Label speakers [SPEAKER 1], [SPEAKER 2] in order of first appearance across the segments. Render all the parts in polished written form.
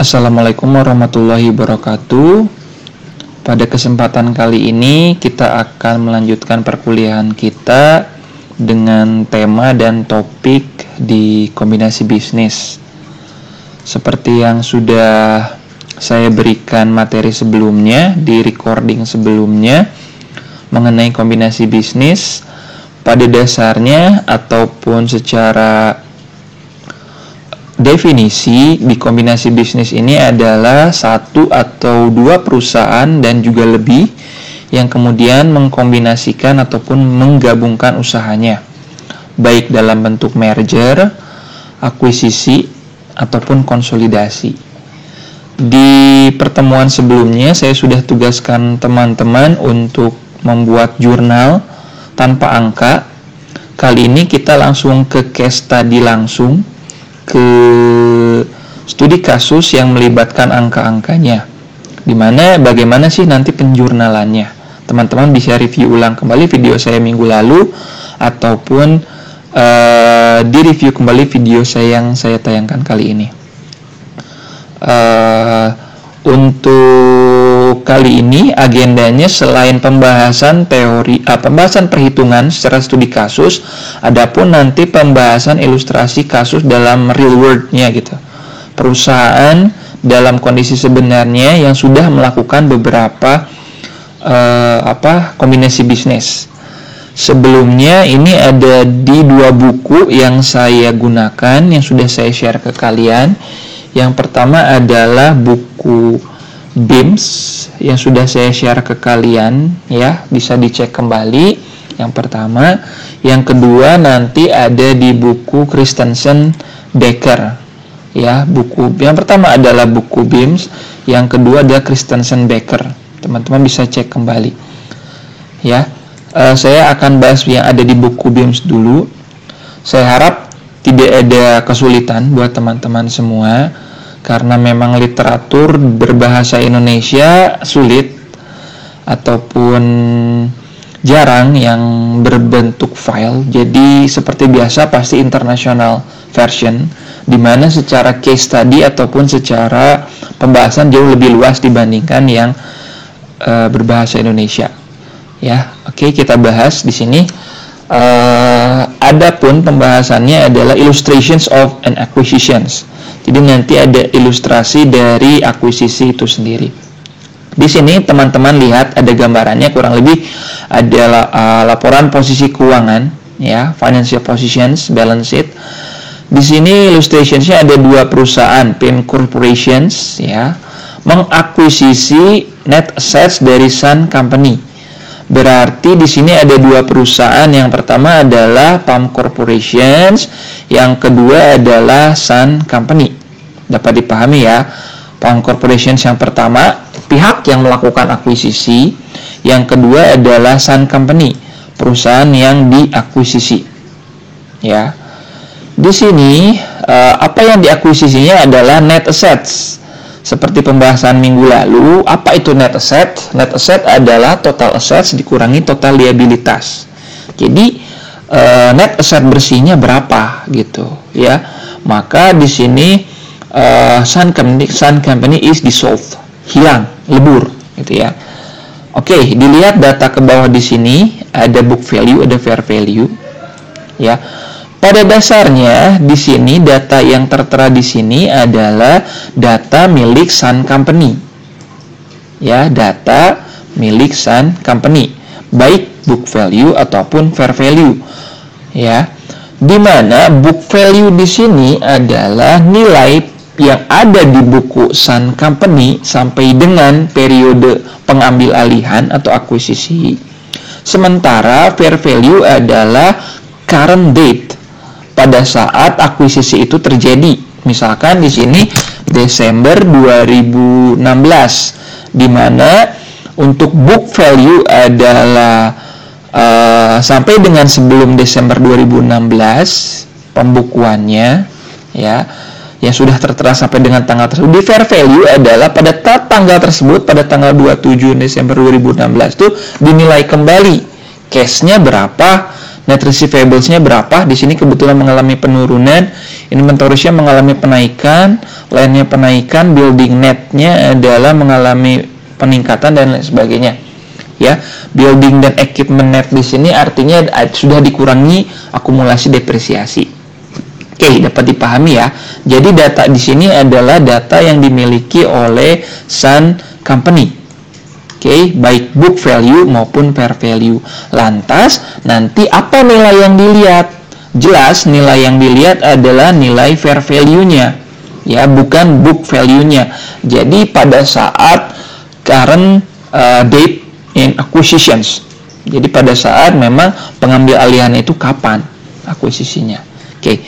[SPEAKER 1] Assalamualaikum warahmatullahi wabarakatuh. Pada kesempatan kali ini kita akan melanjutkan perkuliahan kita dengan tema dan topik di kombinasi bisnis. Seperti yang sudah saya berikan materi sebelumnya di recording sebelumnya mengenai kombinasi bisnis, pada dasarnya ataupun secara definisi di kombinasi bisnis ini adalah satu atau dua perusahaan dan juga lebih yang kemudian mengkombinasikan ataupun menggabungkan usahanya, baik dalam bentuk merger, akuisisi, ataupun konsolidasi. Di pertemuan sebelumnya saya sudah tugaskan teman-teman untuk membuat jurnal tanpa angka. Kali ini kita langsung ke case study langsung, ke studi kasus yang melibatkan angka-angkanya, dimana bagaimana sih nanti penjurnalannya. Teman-teman bisa review ulang kembali video saya minggu lalu ataupun di-review kembali video saya yang saya tayangkan kali ini. Untuk kali ini agendanya selain pembahasan teori, pembahasan perhitungan secara studi kasus, adapun nanti pembahasan ilustrasi kasus dalam real world-nya gitu. Perusahaan dalam kondisi sebenarnya yang sudah melakukan beberapa kombinasi bisnis. Sebelumnya ini ada di dua buku yang saya gunakan yang sudah saya share ke kalian. Yang pertama adalah buku BIMS yang sudah saya share ke kalian, ya, bisa dicek kembali. Yang pertama, yang kedua nanti ada di buku Christensen Becker, ya. Buku yang pertama adalah buku BIMS, yang kedua adalah Christensen Becker. Teman-teman bisa cek kembali, ya. Saya akan bahas yang ada di buku BIMS dulu. Saya harap tidak ada kesulitan buat teman-teman semua, karena memang literatur berbahasa Indonesia sulit ataupun jarang yang berbentuk file. Jadi seperti biasa pasti international version, di mana secara case study ataupun secara pembahasan jauh lebih luas dibandingkan yang berbahasa Indonesia. Ya, oke, kita bahas di sini. Adapun pembahasannya adalah illustrations of an acquisitions. Jadi nanti ada ilustrasi dari akuisisi itu sendiri. Di sini teman-teman lihat ada gambarannya, kurang lebih ada laporan posisi keuangan, ya, financial positions, balance sheet. Di sini illustrationsnya ada dua perusahaan, PIM Corporations, ya, mengakuisisi net assets dari Sun Company. Berarti di sini ada dua perusahaan, yang pertama adalah PAM Corporations, yang kedua adalah Sun Company. Dapat dipahami ya, PAM Corporations yang pertama pihak yang melakukan akuisisi, yang kedua adalah Sun Company, perusahaan yang diakuisisi. Ya. Di sini apa yang diakuisisinya adalah net assets. Seperti pembahasan minggu lalu, apa itu net asset? Net asset adalah total assets dikurangi total liabilitas. Jadi net asset bersihnya berapa gitu, ya. Maka di sini Sun Company is dissolved, hilang, lebur gitu ya. Oke, dilihat data ke bawah di sini ada book value, ada fair value, ya. Pada dasarnya di sini data yang tertera di sini adalah data milik Sun Company. Ya, data milik Sun Company, baik book value ataupun fair value. Ya. Di mana book value di sini adalah nilai yang ada di buku Sun Company sampai dengan periode pengambil alihan atau akuisisi. Sementara fair value adalah current date, pada saat akuisisi itu terjadi. Misalkan di sini Desember 2016, di mana untuk book value adalah sampai dengan sebelum Desember 2016 pembukuannya, ya, yang sudah tertera sampai dengan tanggal tersebut. Di fair value adalah pada tanggal tersebut, pada tanggal 27 Desember 2016 itu dinilai kembali cashnya berapa, Net receivables-nya berapa? Di sini kebetulan mengalami penurunan, inventories-nya mengalami penaikan, line-nya penaikan, building net-nya adalah mengalami peningkatan dan lain sebagainya. Ya, building dan equipment net di sini artinya sudah dikurangi akumulasi depresiasi. Oke, dapat dipahami ya. Jadi data di sini adalah data yang dimiliki oleh Sun Company. Oke, baik book value maupun fair value. Lantas, nanti apa nilai yang dilihat? Jelas nilai yang dilihat adalah nilai fair value-nya. Ya, bukan book value-nya. Jadi pada saat current date in acquisitions. Jadi pada saat memang pengambil alihan itu kapan akuisisinya. Oke.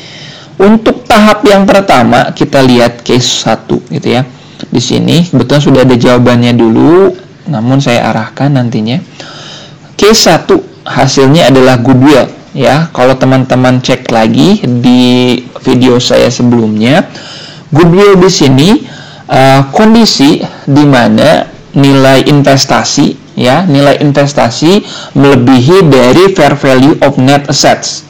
[SPEAKER 1] Untuk tahap yang pertama kita lihat case 1 gitu ya. Di sini kebetulan sudah ada jawabannya dulu, namun saya arahkan nantinya. Case 1 hasilnya adalah goodwill ya. Kalau teman-teman cek lagi di video saya sebelumnya, goodwill di sini kondisi di mana nilai investasi ya, nilai investasi melebihi dari fair value of net assets.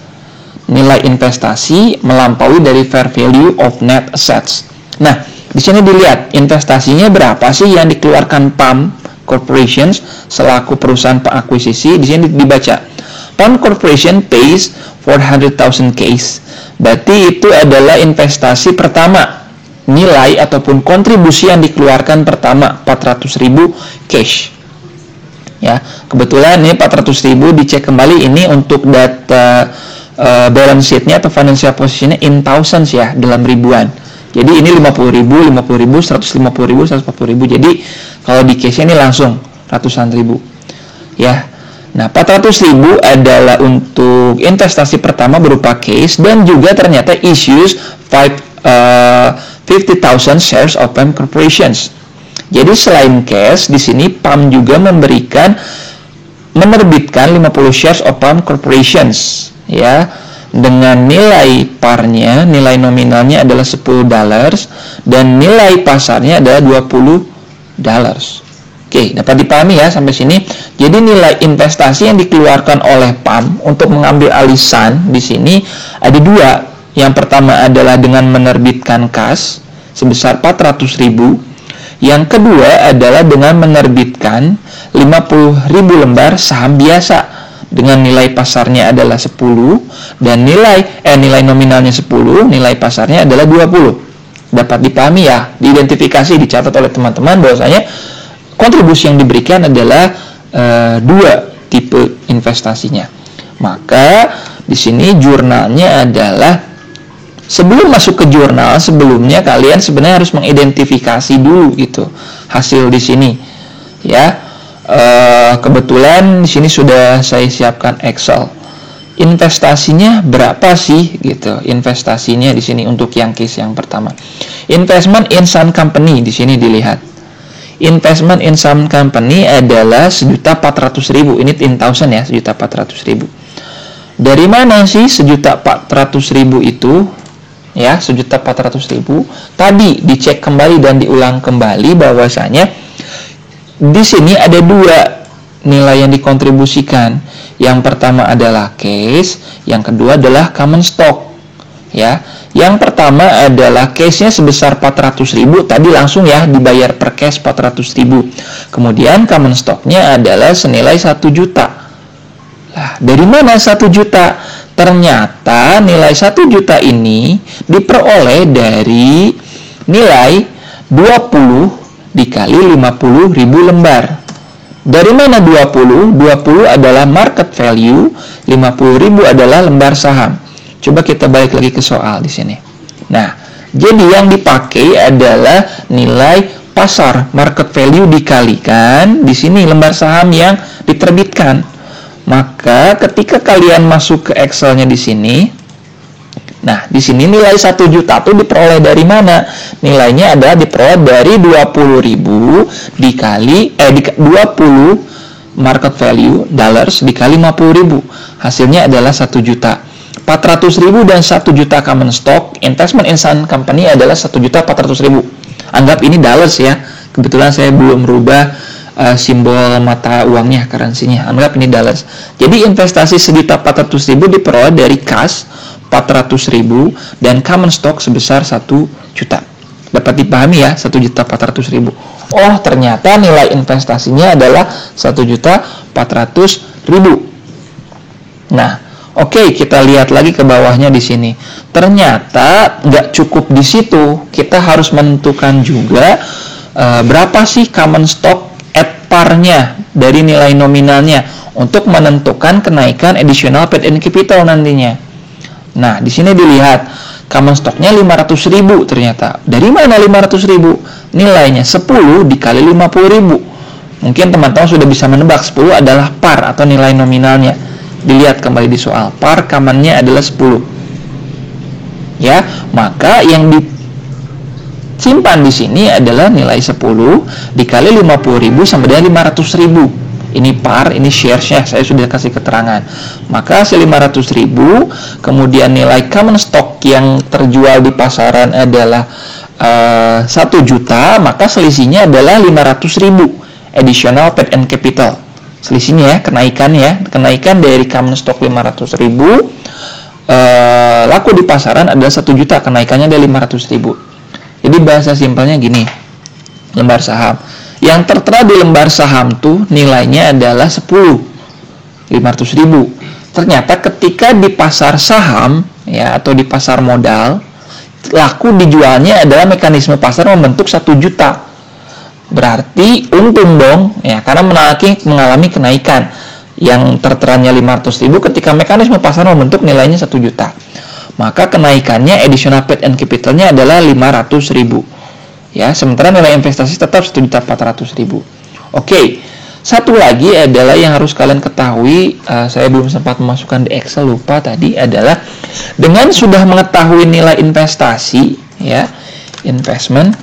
[SPEAKER 1] Nilai investasi melampaui dari fair value of net assets. Nah, di sini dilihat investasinya berapa sih yang dikeluarkan PAM Corporation selaku perusahaan pengakuisisi. Di sini dibaca PAM Corporation pays 400,000 case. Berarti itu adalah investasi pertama, nilai ataupun kontribusi yang dikeluarkan pertama 400.000 cash. Ya, kebetulan ini 400.000 dicek kembali ini untuk data balance sheet-nya atau financial position-nya in thousands ya, dalam ribuan. Jadi ini 50.000, 150.000, 140.000. Jadi kalau di case-nya ini langsung ratusan ribu. Ya. Nah, 400.000 adalah untuk investasi pertama berupa case dan juga ternyata issues 50,000 shares of PAM Corporations. Jadi selain cash, di sini PAM juga menerbitkan 50 shares of PAM Corporations ya, dengan nilai parnya, nilai nominalnya adalah $10 dan nilai pasarnya adalah $20. Oke, dapat dipahami ya sampai sini. Jadi nilai investasi yang dikeluarkan oleh PAM untuk mengambil alih Sun di sini ada dua. Yang pertama adalah dengan menerbitkan kas sebesar 400.000. Yang kedua adalah dengan menerbitkan 50.000 lembar saham biasa dengan nilai pasarnya adalah 10 dan nilai nominalnya 10, nilai pasarnya adalah 20. Dapat dipahami ya, diidentifikasi, dicatat oleh teman-teman bahwasanya kontribusi yang diberikan adalah dua tipe investasinya. Maka di sini jurnalnya adalah, sebelum masuk ke jurnal, sebelumnya kalian sebenarnya harus mengidentifikasi dulu gitu hasil di sini ya. Kebetulan di sini sudah saya siapkan Excel. Investasinya berapa sih gitu? Investasinya di sini untuk yang case yang pertama. Investment in Sun Company di sini dilihat. Investment in Sun Company adalah 1.400.000. Ini in thousand ya, 1.400.000. Dari mana sih 1.400.000 itu? Ya, 1.400.000. Tadi dicek kembali dan diulang kembali bahwasanya di sini ada dua nilai yang dikontribusikan. Yang pertama adalah cash, yang kedua adalah common stock. Ya, yang pertama adalah cash-nya sebesar 400.000, tadi langsung ya dibayar per cash 400.000. Kemudian common stock-nya adalah senilai 1 juta. Nah, dari mana 1 juta? Ternyata nilai 1 juta ini diperoleh dari nilai 20 dikali 50.000 lembar. Dari mana 20? 20 adalah market value, 50.000 adalah lembar saham. Coba kita balik lagi ke soal di sini. Nah, jadi yang dipakai adalah nilai pasar, market value dikalikan di sini lembar saham yang diterbitkan. Maka ketika kalian masuk ke Excel-nya di sini, nah, di sini nilai 1 juta itu diperoleh dari mana? Nilainya adalah diperoleh dari 20.000 dikali 20 market value dollars dikali 50.000. Hasilnya adalah 1 juta. 400.000 dan 1 juta common stock. Investment in Sun Company adalah 1.400.000. Anggap ini dollars ya. Kebetulan saya belum merubah simbol mata uangnya, currency-nya. Anggap ini dollars. Jadi investasi 1.400.000 diperoleh dari cash 400.000 dan common stock sebesar 1 juta. Dapat dipahami ya, 1.400.000. Oh, ternyata nilai investasinya adalah 1.400.000. Nah, oke, kita lihat lagi ke bawahnya di sini. Ternyata nggak cukup di situ. Kita harus menentukan juga berapa sih common stock at par-nya dari nilai nominalnya untuk menentukan kenaikan additional paid in capital nantinya. Nah, di sini dilihat common stock-nya 500.000 ternyata. Dari mana 500.000? Nilainya 10 dikali 50.000. Mungkin teman-teman sudah bisa menebak 10 adalah par atau nilai nominalnya. Dilihat kembali di soal. Par common-nya adalah 10. Ya, maka yang disimpan di sini adalah nilai 10 dikali 50.000 sama dengan 500.000. Ini par, ini shares-nya, saya sudah kasih keterangan. Maka 500.000, kemudian nilai common stock yang terjual di pasaran adalah 1 juta, maka selisihnya adalah 500.000 additional paid in capital. Selisihnya ya, kenaikan dari common stock 500.000, laku di pasaran adalah 1 juta, kenaikannya ada 500.000. Jadi bahasa simpelnya gini, lembar saham yang tertera di lembar saham tuh nilainya adalah 500.000. Ternyata ketika di pasar saham ya atau di pasar modal, laku dijualnya adalah mekanisme pasar membentuk 1 juta. Berarti untung dong ya, karena mengalami kenaikan. Yang terteranya 500.000 ketika mekanisme pasar membentuk nilainya 1 juta. Maka kenaikannya additional paid and capital-nya adalah 500.000. Ya, sementara nilai investasi tetap 1.400.000. Oke. Satu lagi adalah yang harus kalian ketahui, saya belum sempat memasukkan di Excel, lupa tadi, adalah dengan sudah mengetahui nilai investasi ya, investments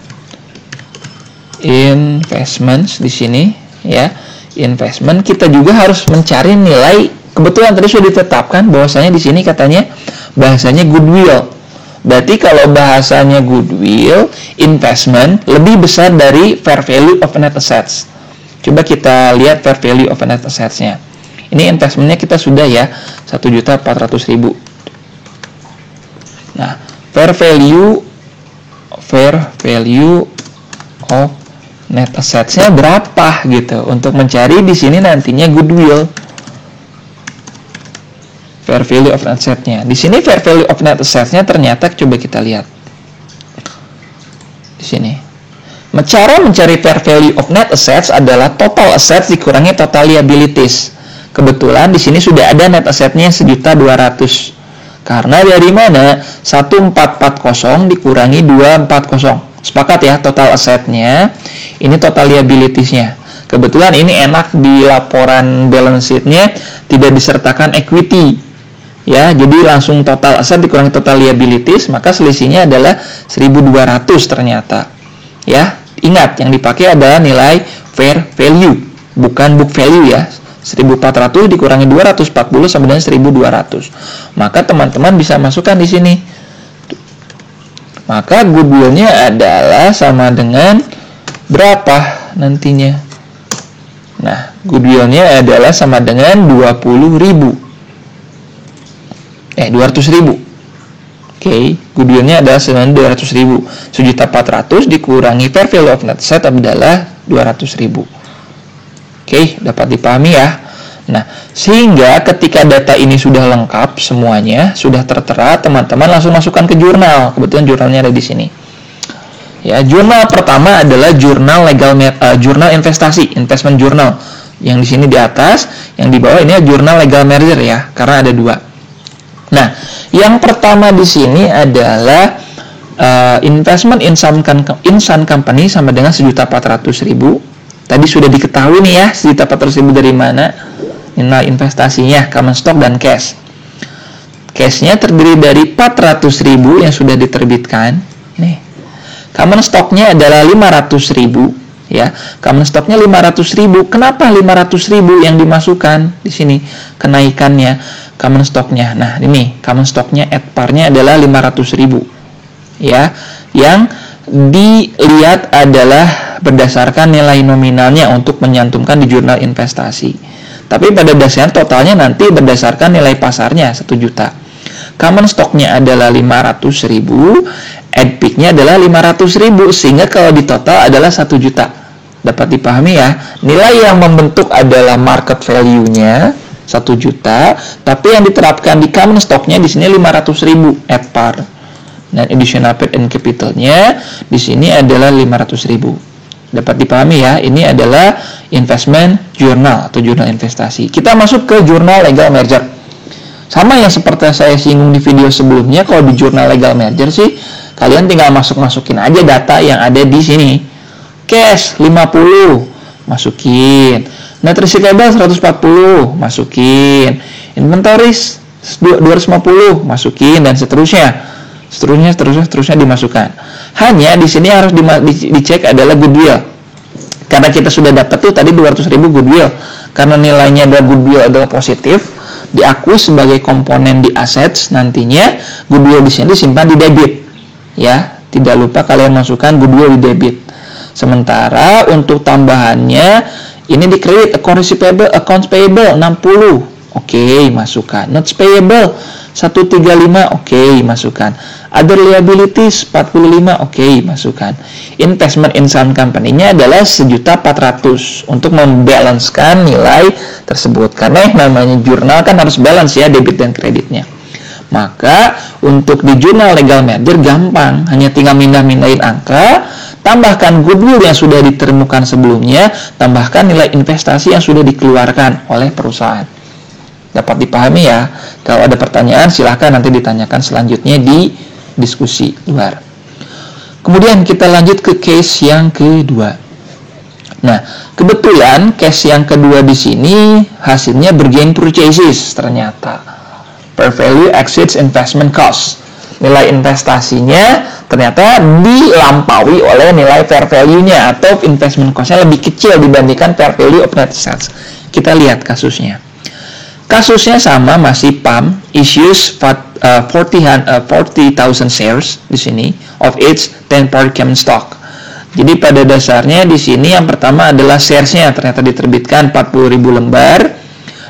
[SPEAKER 1] di sini ya. Investment, kita juga harus mencari nilai. Kebetulan tadi sudah ditetapkan bahwasanya di sini katanya bahasanya goodwill. Berarti kalau bahasanya goodwill, investment lebih besar dari fair value of net assets. Coba kita lihat fair value of net assets-nya. Ini investmentnya kita sudah ya 1.400.000. Nah, fair value of net assets-nya berapa gitu untuk mencari di sini nantinya goodwill. Fair value of net assets-nya. Di sini fair value of net assets-nya ternyata coba kita lihat. Di sini. Cara mencari fair value of net assets adalah total assets dikurangi total liabilities. Kebetulan di sini sudah ada net asset-nya 1.200.000. Karena dari mana? 1.440 dikurangi 240. Sepakat ya, total asetnya. Ini total liabilities-nya. Kebetulan ini enak di laporan balance sheet-nya tidak disertakan equity. Ya, jadi langsung total aset dikurangi total liabilities, maka selisihnya adalah 1.200 ternyata. Ya, ingat yang dipakai adalah nilai fair value, bukan book value ya. 1.400 dikurangi 240 sama dengan 1.200. Maka teman-teman bisa masukkan di sini. Maka goodwill-nya adalah sama dengan berapa nantinya? Nah, goodwill-nya adalah sama dengan 200.000. Oke, goodwill-nya adalah sama dengan 200.000. 1.400 dikurangi fair value of net asset adalah 200.000. Oke, dapat dipahami ya. Nah, sehingga ketika data ini sudah lengkap semuanya, sudah tertera, teman-teman langsung masukkan ke jurnal. Kebetulan jurnalnya ada di sini. Ya, jurnal pertama adalah jurnal jurnal investasi, investment journal. Yang di sini di atas, yang di bawah ini jurnal legal merger ya, karena ada 2. Nah, yang pertama di sini adalah investment in some company sama dengan 1.400.000. Tadi sudah diketahui nih ya, 1.400.000 dari mana? Nilai investasinya, common stock dan cash. Cashnya terdiri dari 400.000 yang sudah diterbitkan. Nih, common stocknya adalah 500.000. Ya, common stocknya 500.000. Kenapa 500.000 yang dimasukkan di sini kenaikannya common stocknya? Nah, ini common stocknya at par-nya adalah 500.000. Ya, yang dilihat adalah berdasarkan nilai nominalnya untuk menyantumkan di jurnal investasi. Tapi pada dasarnya totalnya nanti berdasarkan nilai pasarnya 1 juta. Common stock-nya adalah 500.000, ad peak-nya adalah 500.000, sehingga kalau di total adalah 1 juta. Dapat dipahami ya, nilai yang membentuk adalah market value-nya 1 juta, tapi yang diterapkan di common stock-nya di sini 500.000 at par. Dan additional paid in capital-nya di sini adalah 500.000. Dapat dipahami ya, ini adalah investment journal atau jurnal investasi. Kita masuk ke jurnal legal merger. Sama yang seperti saya singgung di video sebelumnya, kalau di jurnal legal merger sih kalian tinggal masukin aja data yang ada di sini. Cash 50, masukin. Net receivable 140, masukin. Inventories 250, masukin, dan seterusnya dimasukkan. Hanya di sini harus dicek adalah goodwill. Karena kita sudah dapat tuh tadi 200.000 goodwill. Karena nilainya adalah goodwill adalah positif, diakui sebagai komponen di assets, nantinya goodwill di sini disimpan di debit. Ya, tidak lupa kalian masukkan goodwill di debit. Sementara untuk tambahannya ini di kredit, accounts payable 60. Oke, masukkan. Notes payable 135, oke, masukkan. Other liabilities 45, oke, masukkan. Investment in some company-nya adalah 1.400.000 untuk membalancekan nilai tersebut. Karena yang namanya jurnal kan harus balance ya, debit dan kreditnya. Maka untuk di jurnal legal merger gampang, hanya tinggal mindah-mindahin angka, tambahkan goodwill yang sudah ditemukan sebelumnya, tambahkan nilai investasi yang sudah dikeluarkan oleh perusahaan. Dapat dipahami ya. Kalau ada pertanyaan silahkan nanti ditanyakan selanjutnya di diskusi luar. Kemudian kita lanjut ke case yang kedua. Nah, kebetulan case yang kedua di sini hasilnya bergain purchases ternyata. Per value exceeds investment cost. Nilai investasinya ternyata dilampaui oleh nilai fair value-nya atau investment cost-nya lebih kecil dibandingkan fair value of net assets. Kita lihat kasusnya. Kasusnya sama, masih PAM, issues 40,000 shares di sini of its 10 common stock. Jadi pada dasarnya di sini yang pertama adalah shares-nya ternyata diterbitkan 40.000 lembar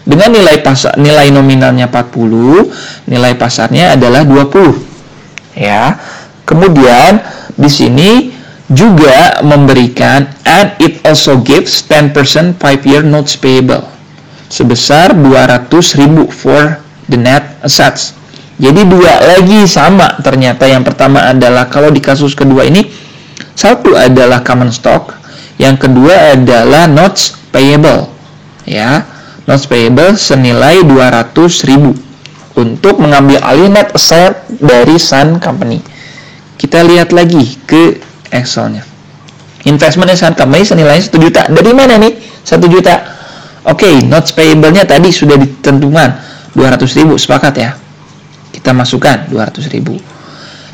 [SPEAKER 1] dengan nilai nominalnya 40, nilai pasarnya adalah 20. Ya. Kemudian di sini juga memberikan and it also gives 10% 5-year notes payable sebesar 200.000 for the net assets. Jadi dua lagi sama ternyata. Yang pertama adalah kalau di kasus kedua ini satu adalah common stock, yang kedua adalah notes payable. Ya, notes payable senilai 200.000 untuk mengambil alih net asset dari Sun Company. Kita lihat lagi ke Excel-nya. Investment in Sun Company senilai 1 juta. Dari mana nih 1 juta? Oke, notes payable-nya tadi sudah ditentukan 200.000, sepakat ya. Kita masukkan 200.000.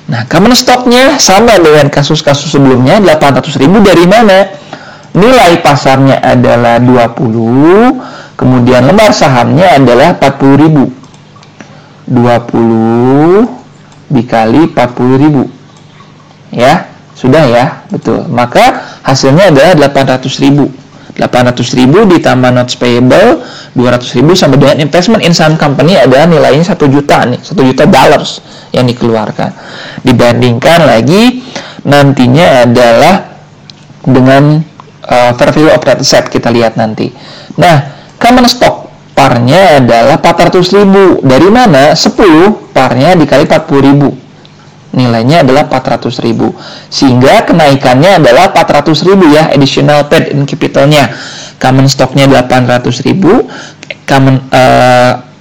[SPEAKER 1] Nah, common stock-nya sama dengan kasus-kasus sebelumnya, 800.000 dari mana? Nilai pasarnya adalah 20, kemudian lembar sahamnya adalah 40.000. 20 dikali 40.000. Ya, sudah ya, betul. Maka hasilnya adalah 800.000. 800.000 ditambah notes payable 200.000 sama dengan investment in some company adalah nilainya 1 juta nih, 1 juta dollars yang dikeluarkan. Dibandingkan lagi nantinya adalah dengan fair value of net asset, kita lihat nanti. Nah, common stock parnya adalah 400.000. Dari mana? 10 parnya dikali 40.000. Nilainya adalah 400.000. Sehingga kenaikannya adalah 400.000 ya, additional paid in capitalnya. Common stocknya 800.000,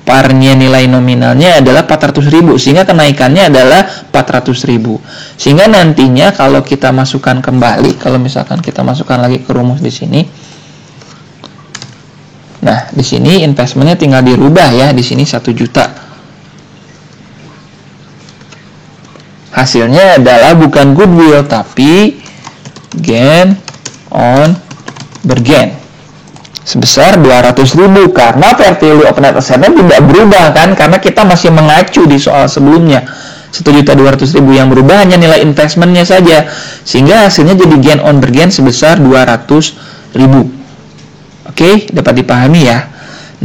[SPEAKER 1] parnya nilai nominalnya adalah 400.000, sehingga kenaikannya adalah 400.000. Sehingga nantinya kalau kita masukkan kembali, kalau misalkan kita masukkan lagi ke rumus di sini. Nah, di sini investmentnya tinggal dirubah ya, di sini 1 juta. Hasilnya adalah bukan goodwill tapi gain on bergain sebesar 200.000 karena fair value of net asset tidak berubah kan, karena kita masih mengacu di soal sebelumnya 1.200.000 yang berubah hanya nilai investmentnya saja, sehingga hasilnya jadi gain on bergain sebesar 200.000. Oke, dapat dipahami ya.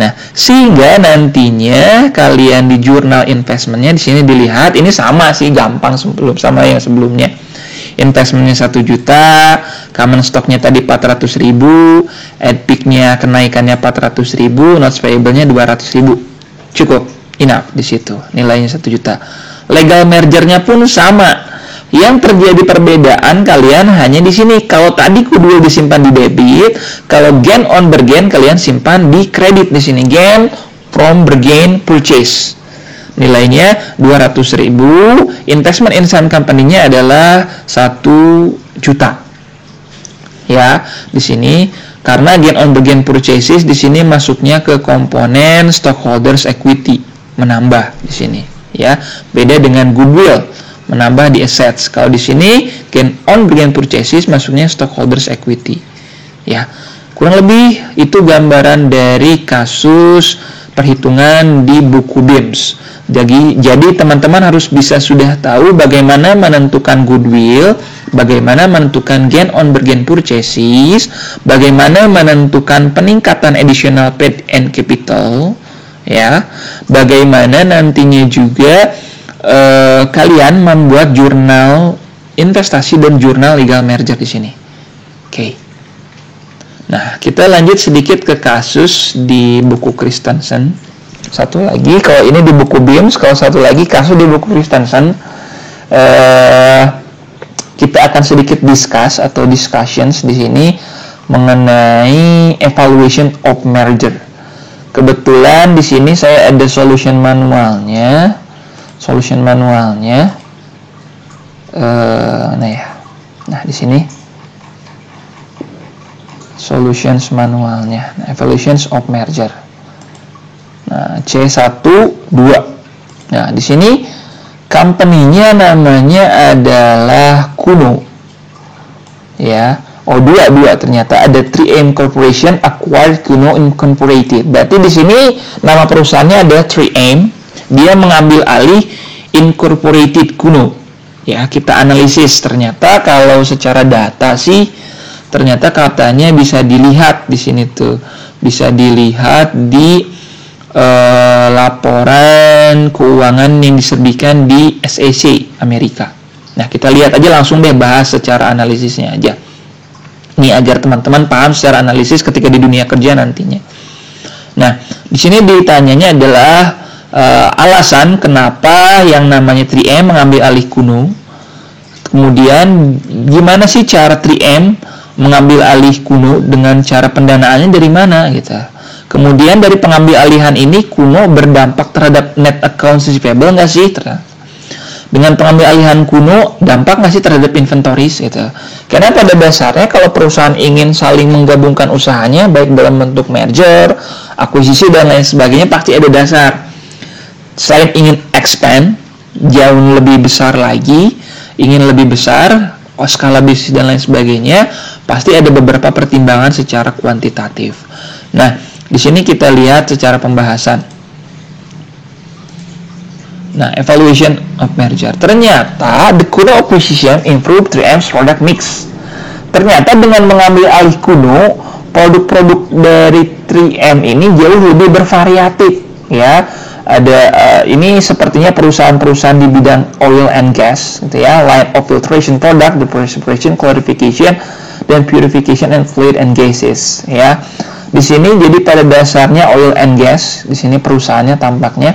[SPEAKER 1] Nah, sehingga nantinya kalian di jurnal investmentnya di sini dilihat, ini sama sih, gampang sama yang sebelumnya. Investmentnya 1 juta, common stocknya tadi 400.000, at peak-nya kenaikannya 400.000, notes payable-nya 200.000. Cukup, enough di situ, nilainya 1 juta. Legal merger-nya pun sama. Yang terjadi perbedaan kalian hanya di sini. Kalau tadi goodwill disimpan di debit, kalau gain on bergain kalian simpan di kredit di sini. Gain from bergain purchase. Nilainya 200.000, investment in some company-nya adalah 1 juta. Ya, di sini karena gain on bergain purchases di sini masuknya ke komponen stockholders equity, menambah di sini, ya. Beda dengan goodwill, menambah di assets. Kalau di sini gain on bergain purchases masuknya stockholders equity. Ya. Kurang lebih itu gambaran dari kasus perhitungan di buku BIMS. Jadi teman-teman harus bisa sudah tahu bagaimana menentukan goodwill, bagaimana menentukan gain on bergain purchases, bagaimana menentukan peningkatan additional paid and capital, ya. Bagaimana nantinya juga kalian membuat jurnal investasi dan jurnal legal merger di sini. Oke. Nah, kita lanjut sedikit ke kasus di buku Christensen. Satu lagi, kalau ini di buku BIMS, kalau satu lagi kasus di buku Christensen. Kita akan sedikit discussions di sini mengenai evaluation of merger. Kebetulan di sini saya ada solution manualnya. Nah di sini solutions manualnya, evaluations of merger. Nah, C1, 2. Nah, di sini company-nya namanya adalah Kuno. Ya. Oh, 2 ternyata ada 3M Corporation acquired Kuno Incorporated. Berarti di sini nama perusahaannya ada 3M. Dia mengambil alih Incorporated Kuno. Ya, kita analisis, ternyata kalau secara data sih ternyata katanya bisa dilihat di sini tuh. Bisa dilihat di laporan keuangan yang diserdikan di SEC Amerika. Nah, kita lihat aja langsung deh, bahas secara analisisnya aja. Ini agar teman-teman paham secara analisis ketika di dunia kerja nantinya. Nah, di sini ditanyanya adalah alasan kenapa yang namanya 3M mengambil alih Kuno. Kemudian gimana sih cara 3M mengambil alih Kuno, dengan cara pendanaannya dari mana gitu. Kemudian dari pengambil alihan ini Kuno berdampak terhadap net accounts receivable nggak sih? Dengan pengambil alihan Kuno dampak nggak sih terhadap inventories gitu? Karena pada dasarnya kalau perusahaan ingin saling menggabungkan usahanya baik dalam bentuk merger, akuisisi dan lain sebagainya pasti ada dasar. Selain ingin expand jauh lebih besar lagi, ingin lebih besar, skala bisnis dan lain sebagainya, pasti ada beberapa pertimbangan secara kuantitatif. Nah, di sini kita lihat secara pembahasan. Nah, evaluation of merger. Ternyata the Kuno acquisition improved 3M's product mix. Ternyata dengan mengambil alih Kuno, produk-produk dari 3M ini jauh lebih bervariatif, ya. Ada ini sepertinya perusahaan-perusahaan di bidang oil and gas, gitu ya, line of filtration product, depreciation, clarification, dan purification and fluid and gases, ya. Di sini jadi pada dasarnya oil and gas, di sini perusahaannya tampaknya.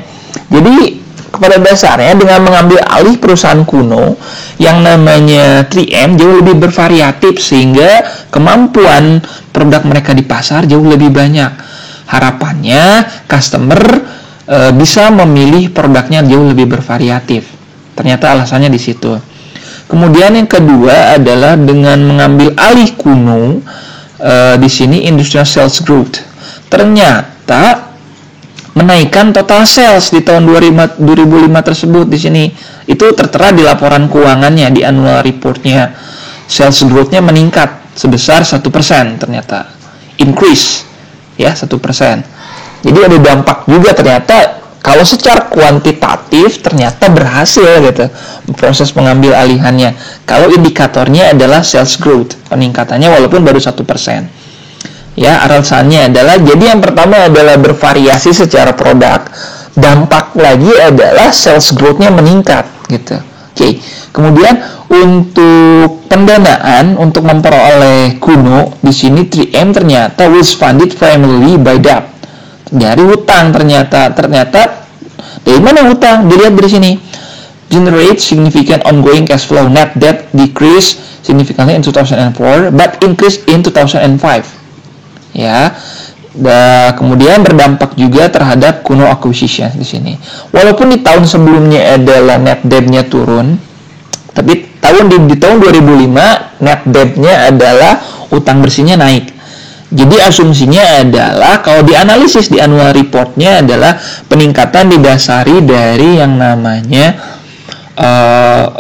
[SPEAKER 1] Jadi pada dasarnya dengan mengambil alih perusahaan Kuno yang namanya 3M jauh lebih bervariatif, sehingga kemampuan produk mereka di pasar jauh lebih banyak. Harapannya customer bisa memilih produknya jauh lebih bervariatif. Ternyata alasannya di situ. Kemudian yang kedua adalah dengan mengambil alih Kuno, di sini industrial sales growth ternyata menaikkan total sales di tahun 2005 tersebut. Di sini itu tertera di laporan keuangannya, di annual reportnya. Sales growth-nya meningkat sebesar 1%, ternyata increase ya 1%. Jadi ada dampak juga ternyata Kalau secara kuantitatif ternyata berhasil gitu proses pengambil alihannya. Kalau indikatornya adalah sales growth, peningkatannya walaupun baru 1%. Ya, alasannya adalah jadi yang pertama adalah bervariasi secara produk. Dampak lagi adalah sales growth-nya meningkat gitu. Oke. Kemudian untuk pendanaan untuk memperoleh Kuno di sini 3M ternyata was funded primarily by debt. Dari hutang ternyata dari mana hutang? Dilihat dari sini. Generate significant ongoing cash flow. Net debt decrease significantly in 2004 but increase in 2005. Ya. Kemudian berdampak juga terhadap Kuno acquisition di sini. Walaupun di tahun sebelumnya adalah net debt-nya turun, tapi di tahun 2005 net debt-nya adalah utang bersihnya naik. Jadi asumsinya adalah kalau dianalisis di annual report-nya adalah peningkatan didasari dari yang namanya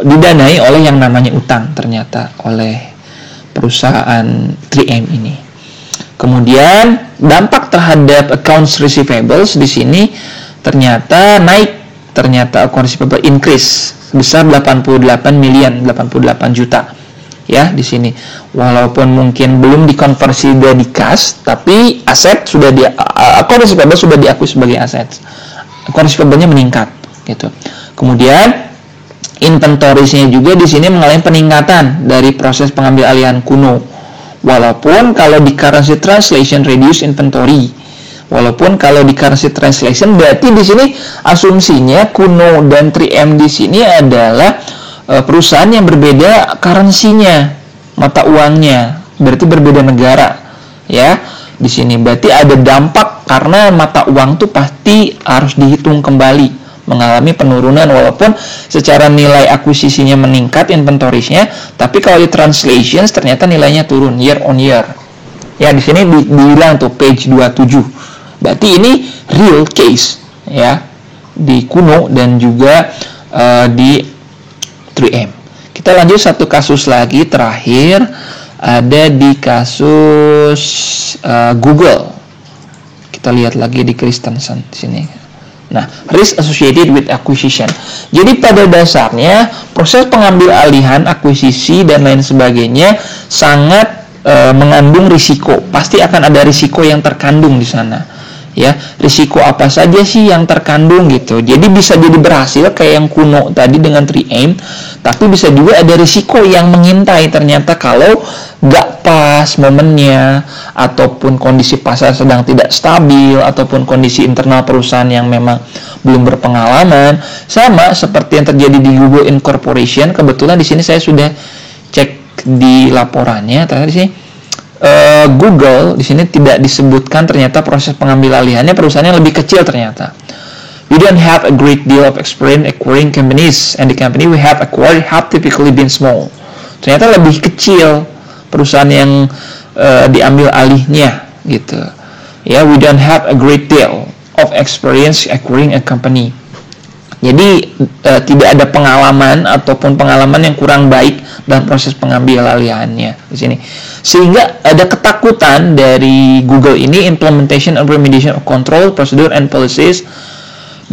[SPEAKER 1] didanai oleh yang namanya utang ternyata oleh perusahaan 3M ini. Kemudian dampak terhadap accounts receivables di sini ternyata naik, ternyata accounts receivable increase sebesar 88 juta. Ya, di sini walaupun mungkin belum dikonversi jadi cash, tapi aset sudah account receivable sudah diakui sebagai aset. Account receivable-nya meningkat gitu. Kemudian inventories-nya juga di sini mengalami peningkatan dari proses pengambil alihan Kuno. Walaupun kalau di currency translation reduce inventory. Walaupun kalau di currency translation berarti di sini asumsinya Kuno dan 3M di sini adalah perusahaan yang berbeda currency-nya, mata uangnya, berarti berbeda negara, ya. Di sini berarti ada dampak karena mata uang tuh pasti harus dihitung kembali, mengalami penurunan walaupun secara nilai akuisisinya meningkat inventories-nya, tapi kalau di translations ternyata nilainya turun year on year. Ya, di sini dibilang tuh page 27. Berarti ini real case, ya, di Kuno dan juga di 3M. Kita lanjut satu kasus lagi terakhir, ada di kasus Google. Kita lihat lagi di Christensen di sini. Nah, risk associated with acquisition. Jadi pada dasarnya proses pengambil alihan, akuisisi dan lain sebagainya sangat mengandung risiko. Pasti akan ada risiko yang terkandung di sana. Ya, risiko apa saja sih yang terkandung gitu. Jadi bisa jadi berhasil kayak yang Kuno tadi dengan 3M, tapi bisa juga ada risiko yang mengintai ternyata kalau nggak pas momennya, ataupun kondisi pasar sedang tidak stabil, ataupun kondisi internal perusahaan yang memang belum berpengalaman. Sama seperti yang terjadi di Google Incorporation. Kebetulan di sini saya sudah cek di laporannya, ternyata di sini Google di sini tidak disebutkan ternyata proses pengambil alihannya perusahaannya lebih kecil ternyata. We don't have a great deal of experience acquiring companies, and the company we have acquired have typically been small. Ternyata lebih kecil perusahaan yang diambil alihnya gitu. Ya, we don't have a great deal of experience acquiring a company. Jadi tidak ada pengalaman ataupun pengalaman yang kurang baik dalam proses pengambil alihannya di sini. Sehingga ada ketakutan dari Google ini implementation and remediation of control, procedure and policies,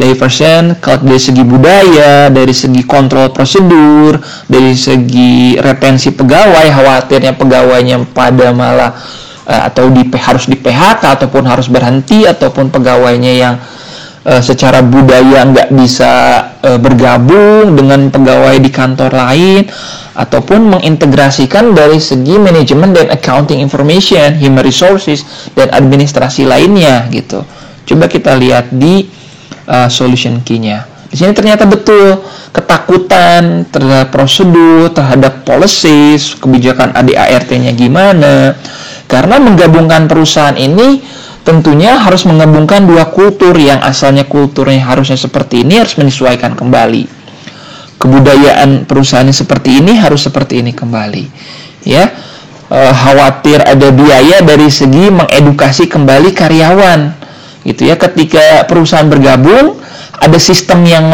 [SPEAKER 1] diversion, kalau dari segi budaya, dari segi kontrol prosedur, dari segi retensi pegawai, khawatirnya pegawainya pada malah atau harus di PHK ataupun harus berhenti, ataupun pegawainya yang secara budaya nggak bisa bergabung dengan pegawai di kantor lain, ataupun mengintegrasikan dari segi manajemen dan accounting information, human resources, dan administrasi lainnya gitu. Coba kita lihat di solution key-nya. Di sini ternyata betul ketakutan terhadap prosedur, terhadap policies, kebijakan ADART-nya gimana. Karena menggabungkan perusahaan ini tentunya harus menggabungkan dua kultur yang asalnya kulturnya harusnya seperti ini, harus menyesuaikan kembali. Kebudayaan perusahaannya seperti ini, harus seperti ini kembali. Ya, khawatir ada biaya dari segi mengedukasi kembali karyawan. Gitu ya, ketika perusahaan bergabung, ada sistem yang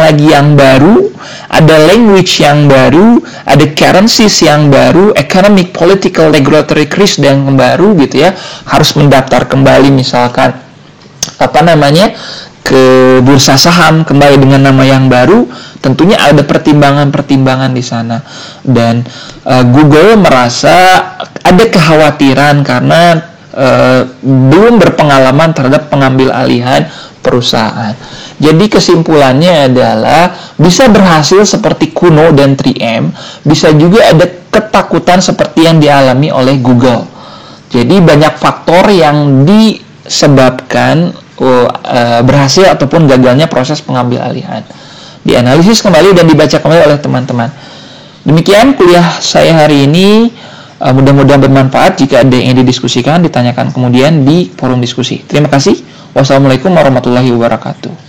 [SPEAKER 1] baru, ada language yang baru, ada currencies yang baru, economic, political, regulatory risk yang baru gitu ya, harus mendaftar kembali misalkan ke bursa saham kembali dengan nama yang baru, tentunya ada pertimbangan-pertimbangan di sana. Dan Google merasa ada kekhawatiran karena belum berpengalaman terhadap pengambil alihan perusahaan. Jadi kesimpulannya adalah bisa berhasil seperti Kuno dan 3M, bisa juga ada ketakutan seperti yang dialami oleh Google. Jadi banyak faktor yang disebabkan berhasil ataupun gagalnya proses pengambil alihan. Dianalisis kembali dan dibaca kembali oleh teman-teman. Demikian kuliah saya hari ini. Mudah-mudahan bermanfaat. Jika ada yang ingin didiskusikan, ditanyakan kemudian di forum diskusi. Terima kasih. Wassalamualaikum warahmatullahi wabarakatuh.